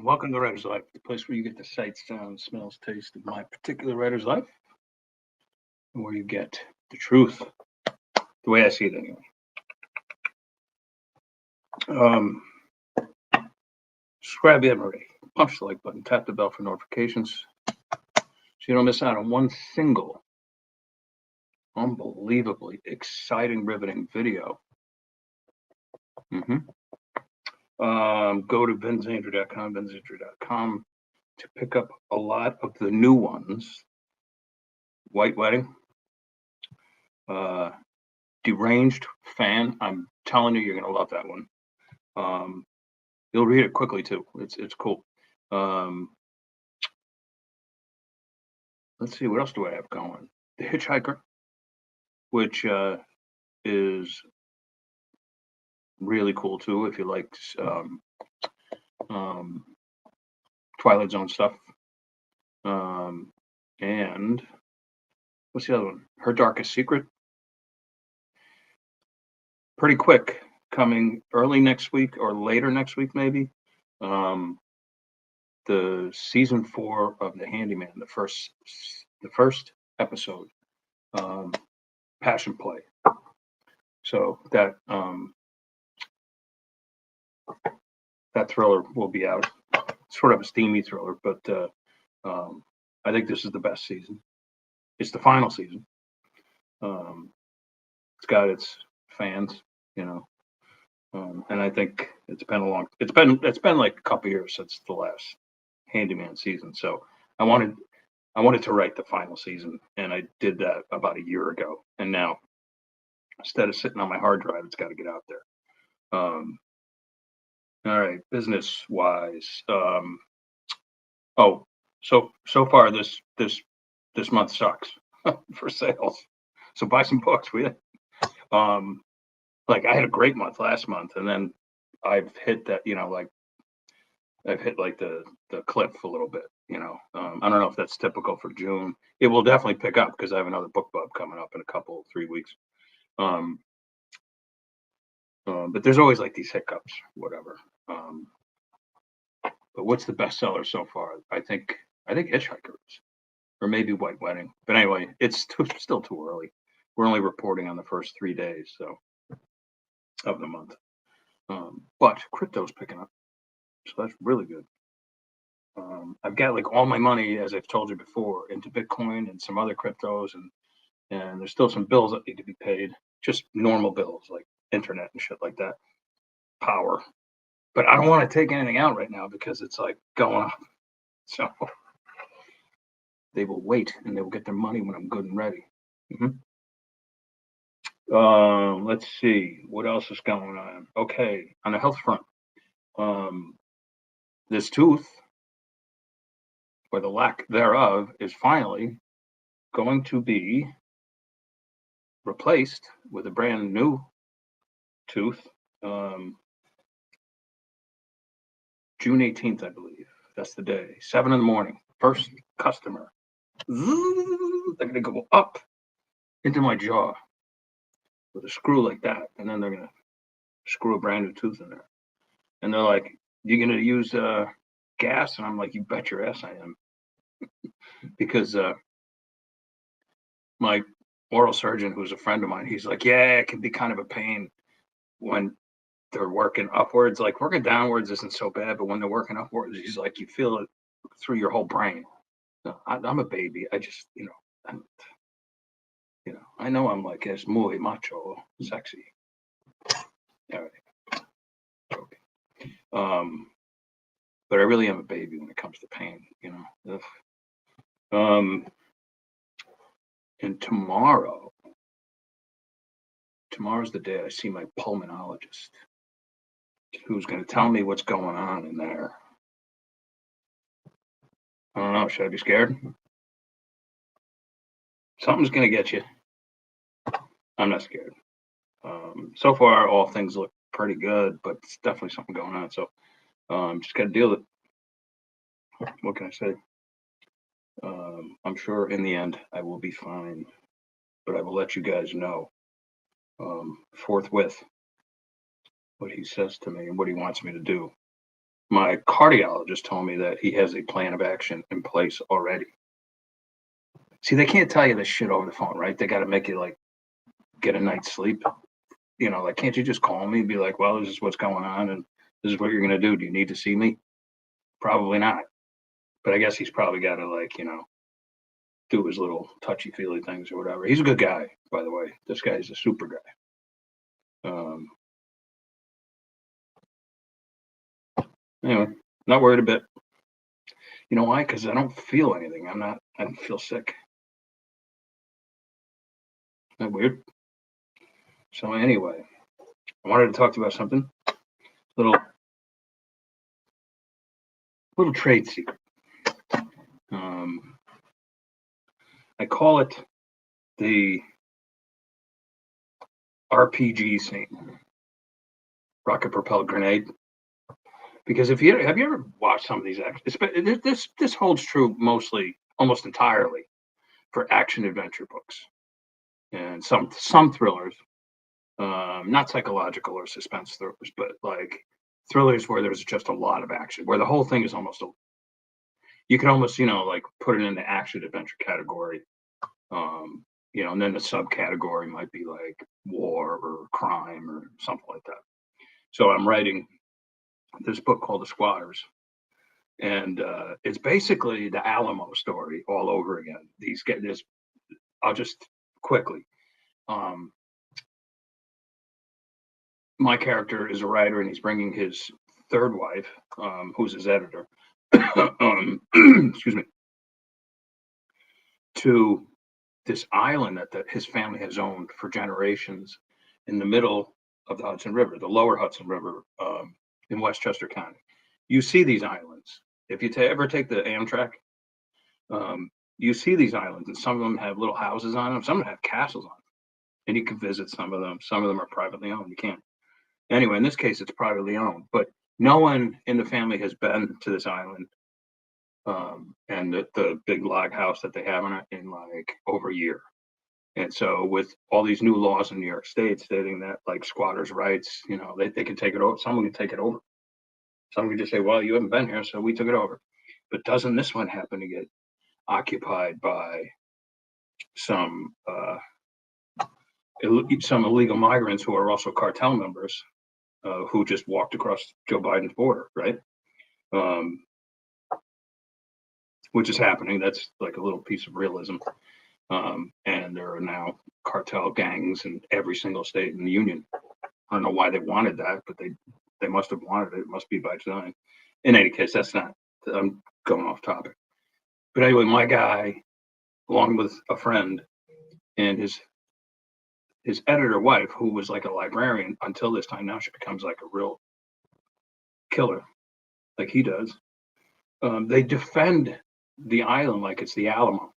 Welcome to Writer's Life, the place where you get the sight, sound, smells, taste of my particular writer's life, and where you get the truth, the way I see it anyway. Subscribe if you haven't already. Punch the like button, tap the bell for notifications so you don't miss out on one single unbelievably exciting, riveting video. Go to benzandrew.com to pick up a lot of the new ones. White Wedding, Deranged Fan. I'm telling you, you're gonna love that one. You'll read it quickly too. It's cool. Let's see, what else do I have going? The Hitchhiker, which is really cool too if you like Twilight Zone stuff. And what's the other one? Her Darkest Secret. Pretty quick, coming early next week or later next week, maybe. The season 4 of The Handyman, the first episode, Passion Play. So that thriller will be out. Sort of a steamy thriller, but I think this is the best season. It's the final season. It's got its fans, and I think it's been like a couple years since the last Handyman season. So I wanted to write the final season, and I did that about a year ago. And now, instead of sitting on my hard drive, it's got to get out there. All right, business wise. So far this month sucks for sales. So buy some books, will you? Like I had a great month last month, and then I've hit that, I've hit like the cliff a little bit, I don't know if that's typical for June. It will definitely pick up because I have another book club coming up in a couple, 3 weeks. But there's always like these hiccups, whatever. But what's the bestseller so far? I think Hitchhiker is, or maybe White Wedding. But anyway, it's still too early. We're only reporting on the first 3 days of the month. But crypto's picking up, so that's really good. I've got like all my money, as I've told you before, into Bitcoin and some other cryptos, and there's still some bills that need to be paid, just normal bills like internet and shit like that, power. But I don't want to take anything out right now because it's like going up. So they will wait and they will get their money when I'm good and ready. Let's see what else is going on. Okay, on the health front, this tooth, or the lack thereof, is finally going to be replaced with a brand new tooth. June 18th, I believe. That's the day. 7 a.m. First customer. They're gonna go up into my jaw with a screw like that, and then they're gonna screw a brand new tooth in there. And they're like, "You gonna use gas?" And I'm like, "You bet your ass I am," because my oral surgeon, who's a friend of mine, he's like, "Yeah, it can be kind of a pain when they're working upwards. Like working downwards isn't so bad, but when they're working upwards, he's like, you feel it through your whole brain." I'm a baby. I just, I know I'm like es muy macho, sexy. All right. Okay. But I really am a baby when it comes to pain, And tomorrow's the day I see my pulmonologist, who's going to tell me what's going on in there. I don't know. Should I be scared? Something's going to get you. I'm not scared. So far, all things look pretty good, but it's definitely something going on. So just got to deal with it. What can I say? I'm sure in the end I will be fine, but I will let you guys know forthwith what he says to me and what he wants me to do. my cardiologist told me that he has a plan of action in place already. See, they can't tell you this shit over the phone, right? They got to make you like get a night's sleep. Like, can't you just call me and be like, well, this is what's going on and this is what you're going to do. Do you need to see me? Probably not. But I guess he's probably got to, like, do his little touchy feely things or whatever. He's a good guy, by the way. This guy's a super guy. Anyway, not worried a bit. You know why? Because I don't feel anything. I don't feel sick. Isn't that weird? So anyway, I wanted to talk to you about something. Little trade secret. I call it the RPG scene, rocket propelled grenade. Because have you ever watched some of these actions? This holds true mostly, almost entirely, for action adventure books and some thrillers, not psychological or suspense thrillers, but like thrillers where there's just a lot of action, where the whole thing is almost you can almost like put it in the action adventure category, and then the subcategory might be like war or crime or something like that. So I'm writing this book called The Squatters, and it's basically the Alamo story all over again. I'll just quickly. My character is a writer, and he's bringing his third wife, who's his editor, excuse me, to this island that his family has owned for generations in the middle of the Hudson River, the lower Hudson River, in Westchester County. You see these islands. If you ever take the Amtrak, you see these islands, and some of them have little houses on them, some of them have castles on them, and you can visit some of them. Some of them are privately owned. You can't. Anyway, in this case, it's privately owned, but no one in the family has been to this island, and the big log house that they have on it in like over a year. And so with all these new laws in New York State stating that like squatters' rights, they can take it over. Someone can take it over. Someone can just say, well, you haven't been here, so we took it over. But doesn't this one happen to get occupied by some illegal migrants who are also cartel members, who just walked across Joe Biden's border, right? Which is happening. That's like a little piece of realism. And there are now cartel gangs in every single state in the union. I don't know why they wanted that, but they must have wanted it. It must be by design. In any case, I'm going off topic. But anyway, my guy, along with a friend and his editor wife, who was like a librarian until this time, now she becomes like a real killer, like he does. They defend the island like it's the Alamo.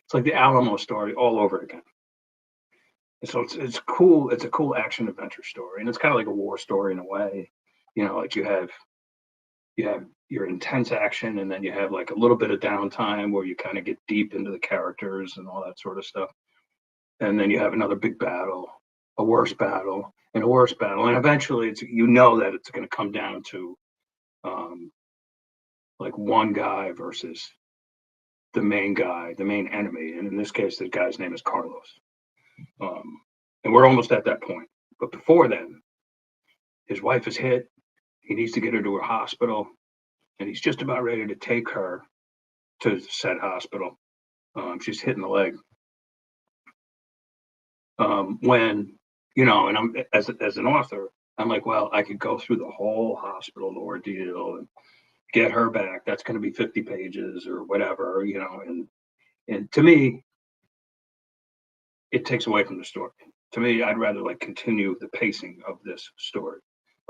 It's like the Alamo story all over again. And so it's cool. It's a cool action adventure story, and it's kind of like a war story in a way. Like you have your intense action, and then you have like a little bit of downtime where you kind of get deep into the characters and all that sort of stuff. And then you have another big battle, a worse battle, and a worse battle, and eventually it's that it's going to come down to like one guy versus the main guy, the main enemy, and in this case, the guy's name is Carlos. And we're almost at that point. But before then, his wife is hit. He needs to get her to a hospital, and he's just about ready to take her to said hospital. She's hit in the leg. When and I'm as an author, I'm like, well, I could go through the whole hospital ordeal and get her back. That's going to be 50 pages or whatever, and to me, it takes away from the story. To me, I'd rather like continue the pacing of this story,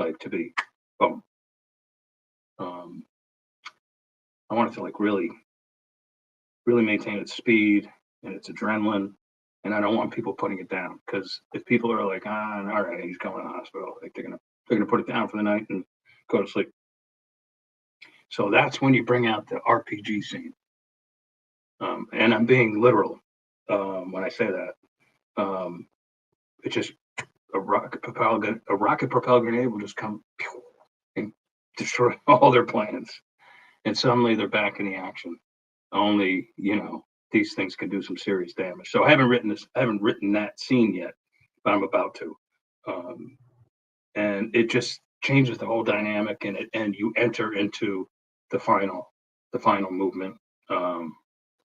like to be, boom. I want it to like really, really maintain its speed and its adrenaline, and I don't want people putting it down, because if people are like, all right, he's going to the hospital, like they're gonna put it down for the night and go to sleep. So that's when you bring out the RPG scene, and I'm being literal when I say that. It's just a rocket propelled grenade will just come and destroy all their plans, and suddenly they're back in the action. Only, these things can do some serious damage. So I haven't written that scene yet, but I'm about to. And it just changes the whole dynamic, and you enter into the final movement.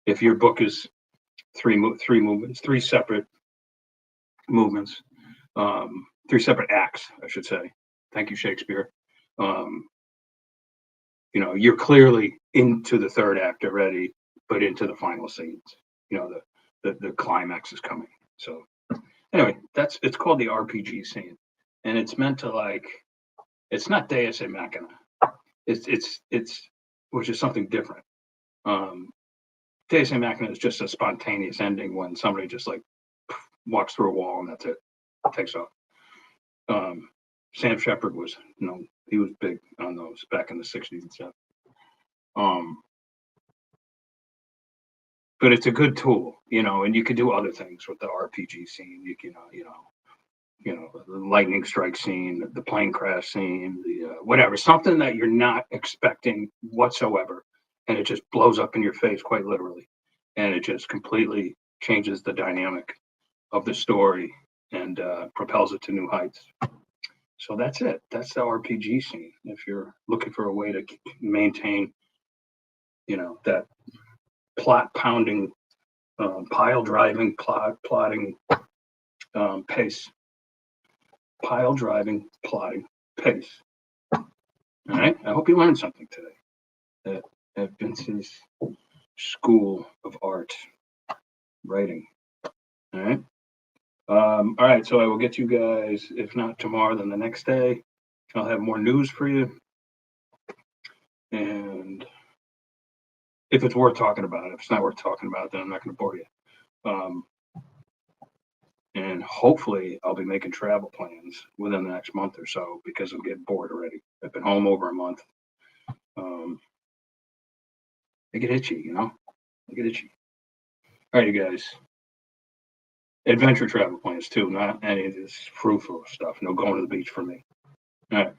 If your book is three movements, three separate movements, three separate acts, I should say. Thank you, Shakespeare. You're clearly into the third act already, but into the final scenes. The climax is coming. So anyway, it's called the RPG scene, and it's meant to it's not Deus Ex Machina. It's which is something different. Deus Ex Machina is just a spontaneous ending when somebody just walks through a wall and that's it, takes off. Sam Shepard was, he was big on those back in the 60s and stuff. But it's a good tool, and you could do other things with the RPG scene. You can, the lightning strike scene, the plane crash scene, the whatever, something that you're not expecting whatsoever, and it just blows up in your face, quite literally, and it just completely changes the dynamic of the story and propels it to new heights. So that's it. That's the RPG scene. If you're looking for a way to maintain, that plot pounding, pile driving, plotting pace. Pile driving, plotting pace. All right. I hope you learned something today at Vince's School of Art Writing. All right. All right. So I will get you guys, if not tomorrow, then the next day. I'll have more news for you. And if it's worth talking about, if it's not worth talking about, then I'm not going to bore you. And hopefully I'll be making travel plans within the next month or so, because I'm getting bored already. I've been home over a month. I get itchy, I get itchy. All right, you guys. Adventure travel plans too, not any of this frou-frou stuff. No going to the beach for me. All right.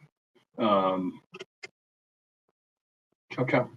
Ciao, ciao.